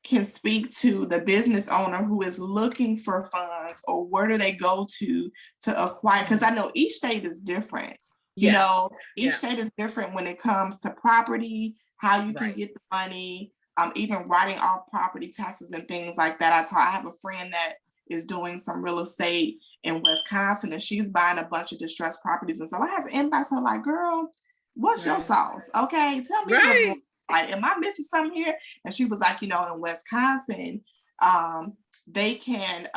can speak to the business owner who is looking for funds, or where do they go to acquire? Because I know each state is different. Each state is different when it comes to property, how you can get the money, even writing off property taxes and things like that. I have a friend that is doing some real estate in Wisconsin, and she's buying a bunch of distressed properties. And so I had to inbox her like, girl, what's your sauce? Okay, tell me what's going on. Like, am I missing something here? And she was like, in Wisconsin, they can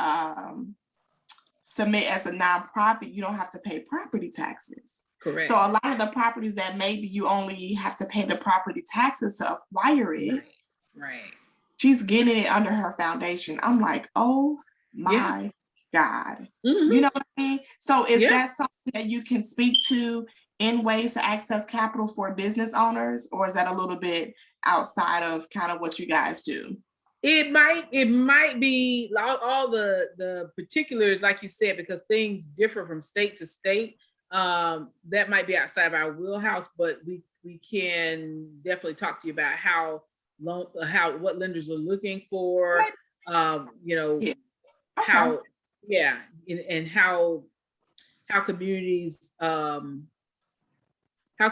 submit as a nonprofit. You don't have to pay property taxes. Correct. So a lot of the properties that maybe you only have to pay the property taxes to acquire it. Right. She's getting it under her foundation. I'm like, oh my God. You know what I mean? So is that something that you can speak to in ways to access capital for business owners, or is that a little bit outside of kind of what you guys do? It might be all the particulars, like you said, because things differ from state to state. That might be outside of our wheelhouse, but we can definitely talk to you about what lenders are looking for, how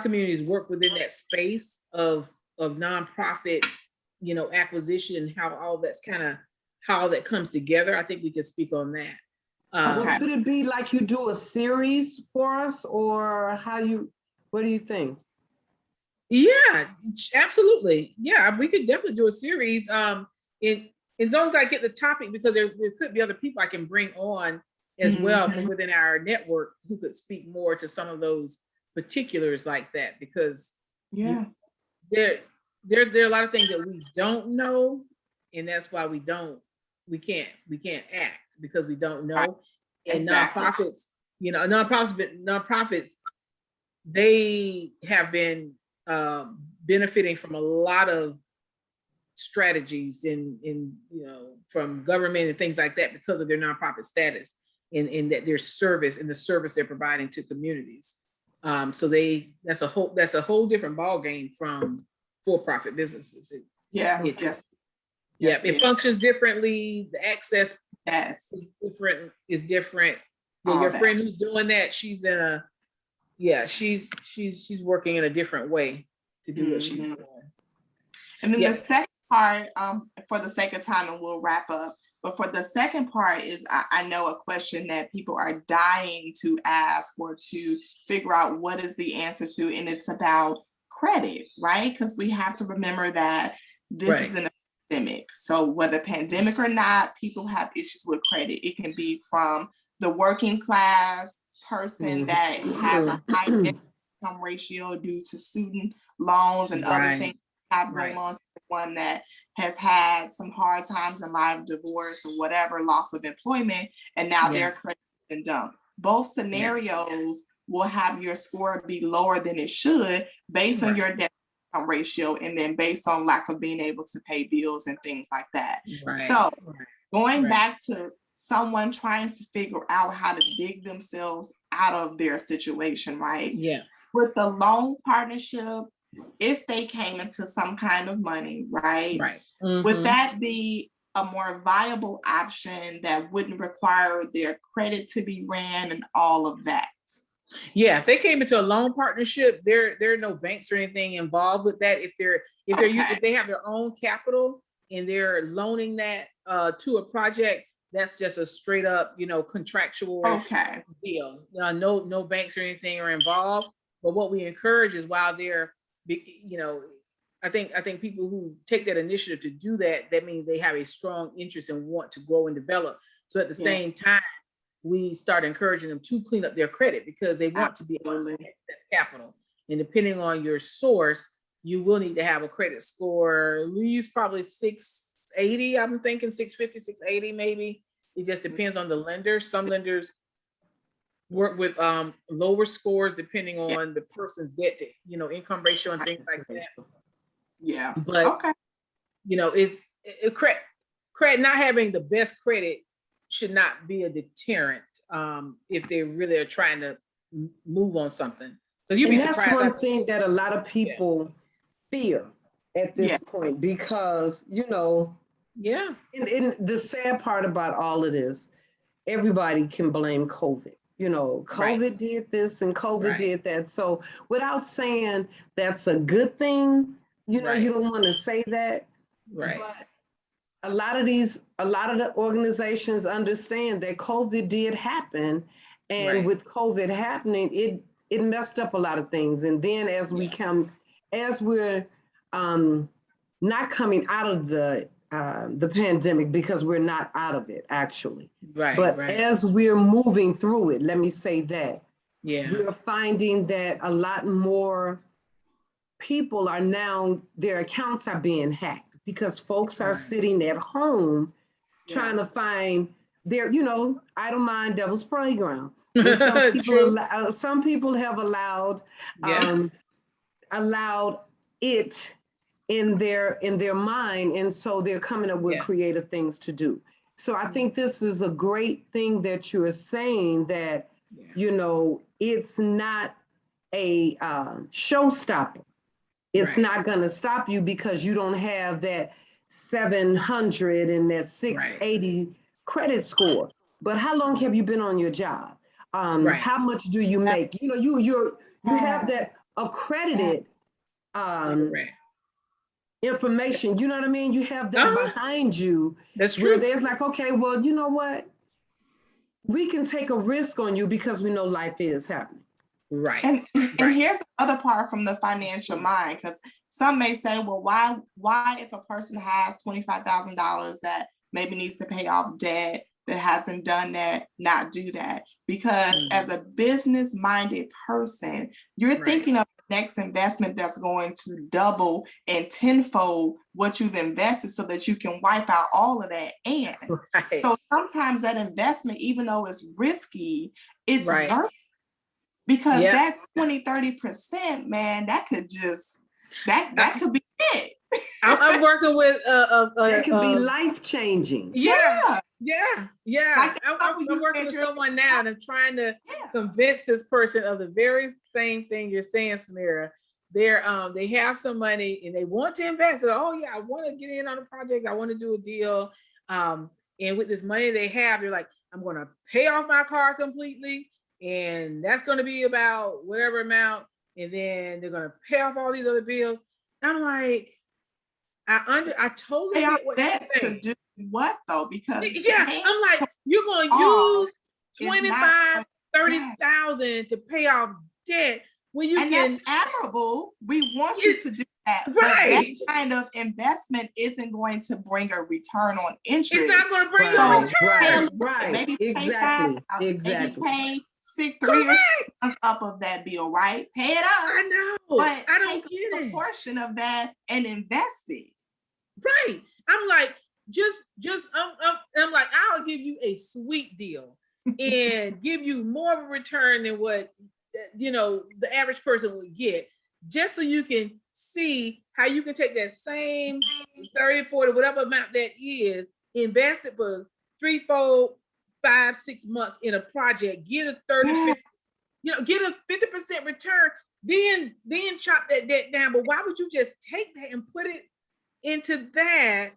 communities work within that space of nonprofit, acquisition, how that comes together. I think we could speak on that. Could it be like you do a series for us, or what do you think? Yeah, absolutely. Yeah, we could definitely do a series. In as long as I get the topic, because there could be other people I can bring on as well from within our network who could speak more to some of those particulars like that, because there are a lot of things that we don't know, and that's why we can't act, because we don't know. And nonprofits, nonprofits, they have been benefiting from a lot of strategies in from government and things like that, because of their nonprofit status and that their service and the service they're providing to communities. So that's a whole different ballgame from for-profit businesses. It functions differently. The access is different. Your friend who's doing that, she's in yeah, she's working in a different way to do what she's Mhm. doing. And then Yeah. the second part, for the sake of time, and we'll wrap up. But for the second part is, I know a question that people are dying to ask or to figure out what is the answer to, and it's about credit, right? Because we have to remember that this is an epidemic. So whether pandemic or not, people have issues with credit. It can be from the working class person that has a high income ratio due to student loans and other things have going on, to the one that has had some hard times in life, divorce or whatever, loss of employment, and now their credit has been dumped. Both scenarios will have your score be lower than it should based on your debt income ratio, and then based on lack of being able to pay bills and things like that. So going back to someone trying to figure out how to dig themselves out of their situation, right? Yeah. With the loan partnership, if they came into some kind of money, right? Would that be a more viable option that wouldn't require their credit to be ran and all of that? Yeah, if they came into a loan partnership, there are no banks or anything involved with that. If they have their own capital and they're loaning that to a project, that's just a straight up, contractual deal. No banks or anything are involved. But what we encourage is, while they're, I think people who take that initiative to do that, that means they have a strong interest and want to grow and develop. So at the same time, we start encouraging them to clean up their credit, because they want to be able to spend that capital. And depending on your source, you will need to have a credit score. We use probably 680. I'm thinking 650, 680 maybe. It just depends on the lender. Some lenders work with lower scores depending on the person's debt to, income ratio and things like that. Yeah. But it's credit. Not having the best credit should not be a deterrent if they really are trying to move on something. Because you'd be surprised. That's one thing that a lot of people fear at this point, because and the sad part about all of this, everybody can blame COVID. COVID did this and COVID did that. So without saying that's a good thing, you don't want to say that. But a lot of the organizations understand that COVID did happen. And with COVID happening, it messed up a lot of things. And then as we're not coming out of the pandemic, because we're not out of it actually. But as we're moving through it, let me say that. We're finding that a lot more people are now, their accounts are being hacked, because folks are sitting at home trying to find their, I don't mind devil's playground. Some people have allowed it in their mind, and so they're coming up with creative things to do. So I think this is a great thing that you are saying, that it's not a showstopper. It's not going to stop you because you don't have that 700 and that 680 credit score. But how long have you been on your job? How much do you make? You have that accredited information. You know what I mean? You have that behind you. That's true. Where there's like, okay, well, you know what? We can take a risk on you because we know life is happening. And here's the other part from the financial mind, because some may say, well, why if a person has $25,000 that maybe needs to pay off debt, that hasn't done that, not do that? Because as a business-minded person, you're thinking of the next investment that's going to double and tenfold what you've invested, so that you can wipe out all of that. And so sometimes that investment, even though it's risky, it's worth it. Because that 20-30%, man, that could just that could be it. I'm working with it could be life changing. Yeah. I'm working with someone now, and I'm trying to convince this person of the very same thing you're saying, Samira. They have some money and they want to invest. So, I want to get in on a project. I want to do a deal. And with this money they have, they're like, I'm going to pay off my car completely. and that's going to be about whatever amount, and then they're going to pay off all these other bills. I'm like, I totally Pay off get what debt you're to saying. do what though? Because Yeah, I'm like, you're going to off use is not 25, yes. 30,000 to pay off debt when you and can. that's admirable. We want you to do that, but that Right. kind of investment isn't going to bring a return on interest. It's not going to bring you a Right, return. right, Maybe exactly, pay exactly. maybe pay 3 or 6 months up of that bill, right? Pay it up. I know. But I don't take get a it. portion of that and invest it. Right. I'm like, I'm like, I'll give you a sweet deal and give you more of a return than what, the average person would get, just so you can see how you can take that same 30, 40, whatever amount that is, invest it for 3, 4, 5, 6 months in a project, get a 30%, get a 50% return, then chop that debt down. But why would you just take that and put it into that?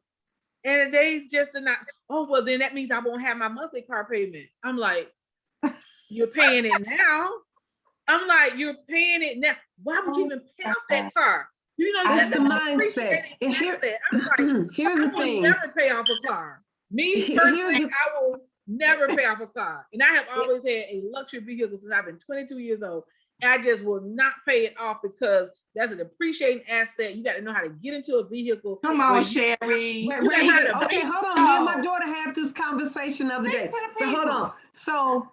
And they just are not, oh, well, then that means I won't have my monthly car payment. I'm like, you're paying it now. I'm like, you're paying it now. Why would you even pay off that car? That's the an mindset. appreciated And asset. I'm like, here's the I will thing. never pay off a car. Me personally, I will never pay off a car. And I have always had a luxury vehicle since I've been 22 years old. And I just will not pay it off because that's an appreciating asset. You got to know how to get into a vehicle. Come on, Sherry. Okay, hold on. Me and my daughter had this conversation the other day. So hold on. So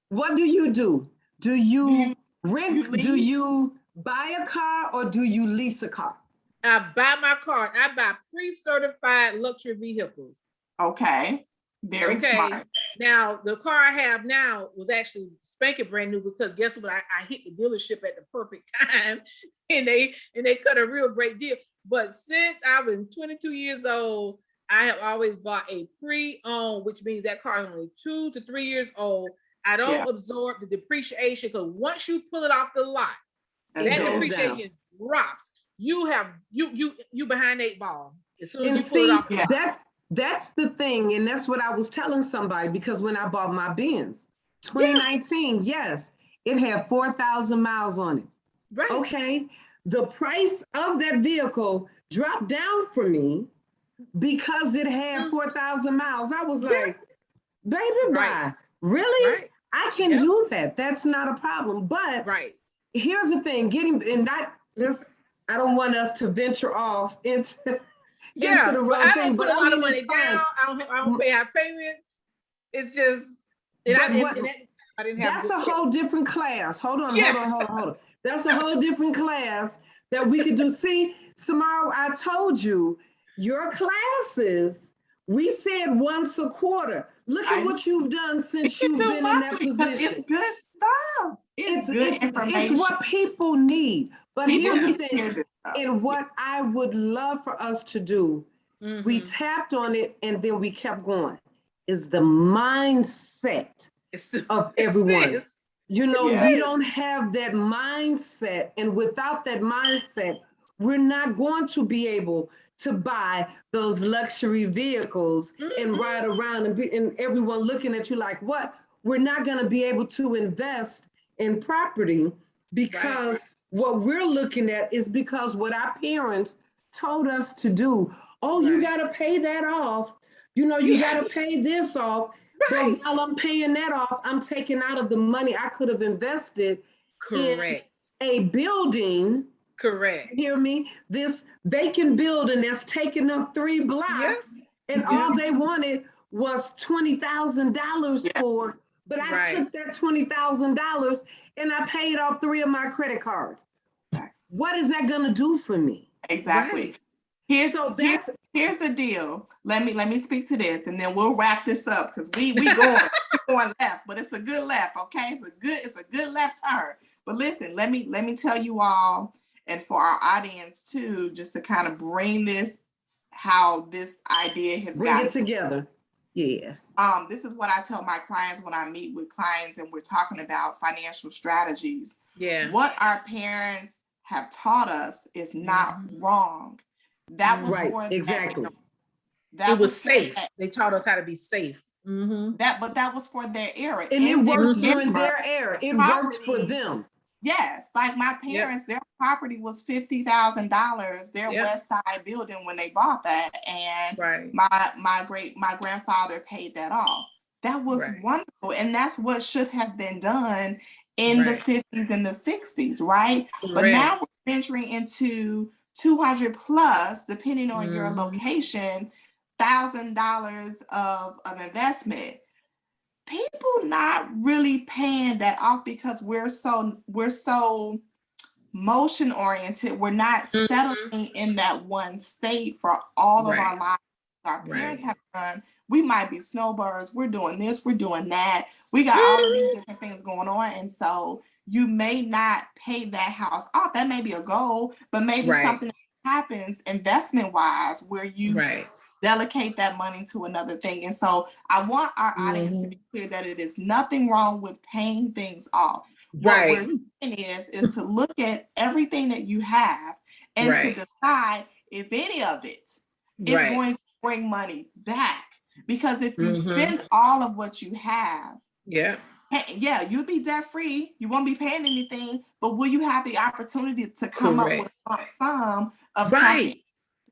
what do you do? Do you rent? Do you buy a car or do you lease a car? I buy my car. I buy pre-certified luxury vehicles. Okay. Very smart. Now, the car I have now was actually spanking brand new because guess what? I hit the dealership at the perfect time and they cut a real great deal. But since I've been 22 years old, I have always bought a pre-owned, which means that car is only 2 to 3 years old. I don't absorb the depreciation because once you pull it off the lot, that depreciation drops. You behind 8 ball as soon as you pull it off the lot. That's the thing, and that's what I was telling somebody, because when I bought my Benz, 2019, yes, it had 4,000 miles on it. Right. Okay, the price of that vehicle dropped down for me because it had 4,000 miles. I was like, baby, bye. Really? Right. I can do that. That's not a problem. But here's the thing, I don't want us to venture off into the wrong I thing, don't put a lot of money down. I don't pay our payments. It's just, I didn't have. That's a whole different class. Hold on. That's a whole different class that we could do. See, Samara, I told you, your classes, we said once a quarter. Look at what you've done since you've been in that position. It's good stuff. It's good information. It's what people need. But here's the thing, and what I would love for us to do, we tapped on it and then we kept going, is the mindset of everyone. We don't have that mindset, and without that mindset, we're not going to be able to buy those luxury vehicles and ride around and everyone looking at you like, what? We're not going to be able to invest in property because what we're looking at is because what our parents told us to do. Oh, you got to pay that off. You got to pay this off. But while I'm paying that off, I'm taking out of the money I could have invested in a building. Correct. Hear me? This vacant building that's taking up 3 blocks, and all they wanted was $20,000 for. But I took that $20,000 and I paid off 3 of my credit cards. What is that going to do for me? Exactly. Here's the deal. Let me speak to this, and then we'll wrap this up because we going left, but it's a good left. Okay, it's a good left turn. But listen, let me tell you all, and for our audience too, just to kind of bring this, how this idea has gotten together. Yeah. This is what I tell my clients when I meet with clients and we're talking about financial strategies. Yeah. What our parents have taught us is not wrong. That was exactly. That it was safe. They taught us how to be safe. But that was for their era. And it works their during era, their era. It works for properties- them. Yes, like my parents, their property was $50,000, their Yep. West Side building when they bought that, and Right. my grandfather paid that off. That was Right. wonderful, and that's what should have been done in the Right. 50s and the 60s, right? But now we're venturing into 200 plus, depending on your location, $1,000 of investment. People not really paying that off because we're so motion oriented. We're not settling in that one state for all of our lives. Our parents have done. We might be snowbirds. We're doing this. We're doing that. We got all of these different things going on, and so you may not pay that house off. That may be a goal, but maybe something happens investment wise where you delegate that money to another thing. And so I want our audience to be clear that it is nothing wrong with paying things off. What we're saying is to look at everything that you have and to decide if any of it is going to bring money back. Because if you spend all of what you have, you'll be debt free. You won't be paying anything, but will you have the opportunity to come up with a sum of something?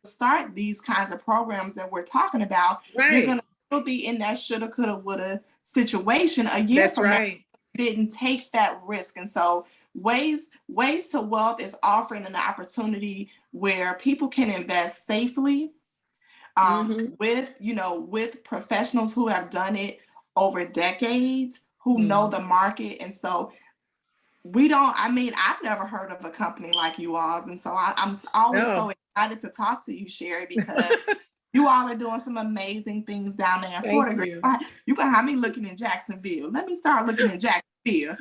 Start these kinds of programs that we're talking about, you're going to still be in that shoulda, coulda, woulda situation a year from now. Didn't take that risk. And so Ways to Wealth is offering an opportunity where people can invest safely with professionals who have done it over decades, who know the market. And so I've never heard of a company like you all's. And so I'm always so excited to talk to you, Sherry, because you all are doing some amazing things down there in Florida. You can have me looking in Jacksonville. Let me start looking in Jacksonville.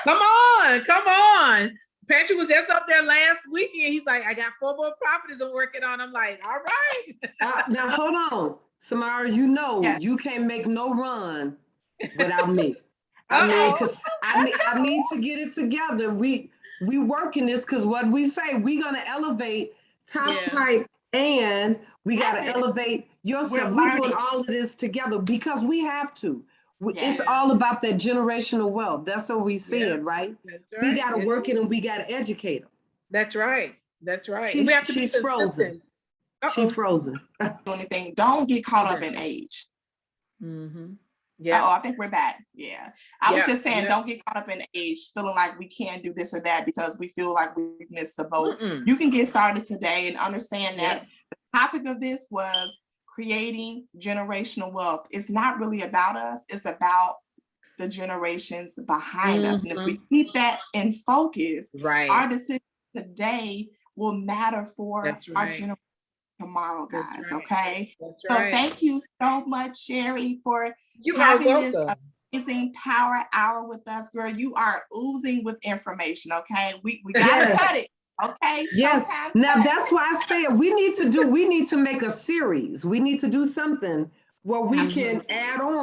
Come on. Patrick was just up there last weekend. He's like, I got 4 more properties I'm working on. I'm like, all right. Now, hold on. Samara, you can't make no run without me. Because I need to get it together. We working this because what we say, we're gonna elevate Top Flight, and we gotta elevate yourself. We're doing all of this together because we have to. It's all about that generational wealth. That's what we said, right? That's right. We gotta work it and we gotta educate them. That's right. We have to be consistent. She's frozen. Anything. Don't get caught up in age. Yeah. I think we're back. Yeah. I was just saying, don't get caught up in age, feeling like we can't do this or that because we feel like we've missed the boat. You can get started today and understand that the topic of this was creating generational wealth. It's not really about us. It's about the generations behind us. And if we keep that in focus, our decision today will matter for our generation tomorrow, guys. Okay. So thank you so much, Sherry, for having this amazing power hour with us, girl. You are oozing with information. Okay. We gotta cut it. Okay. Yes. Now that's why I said we need to make a series. We need to do something where we can add on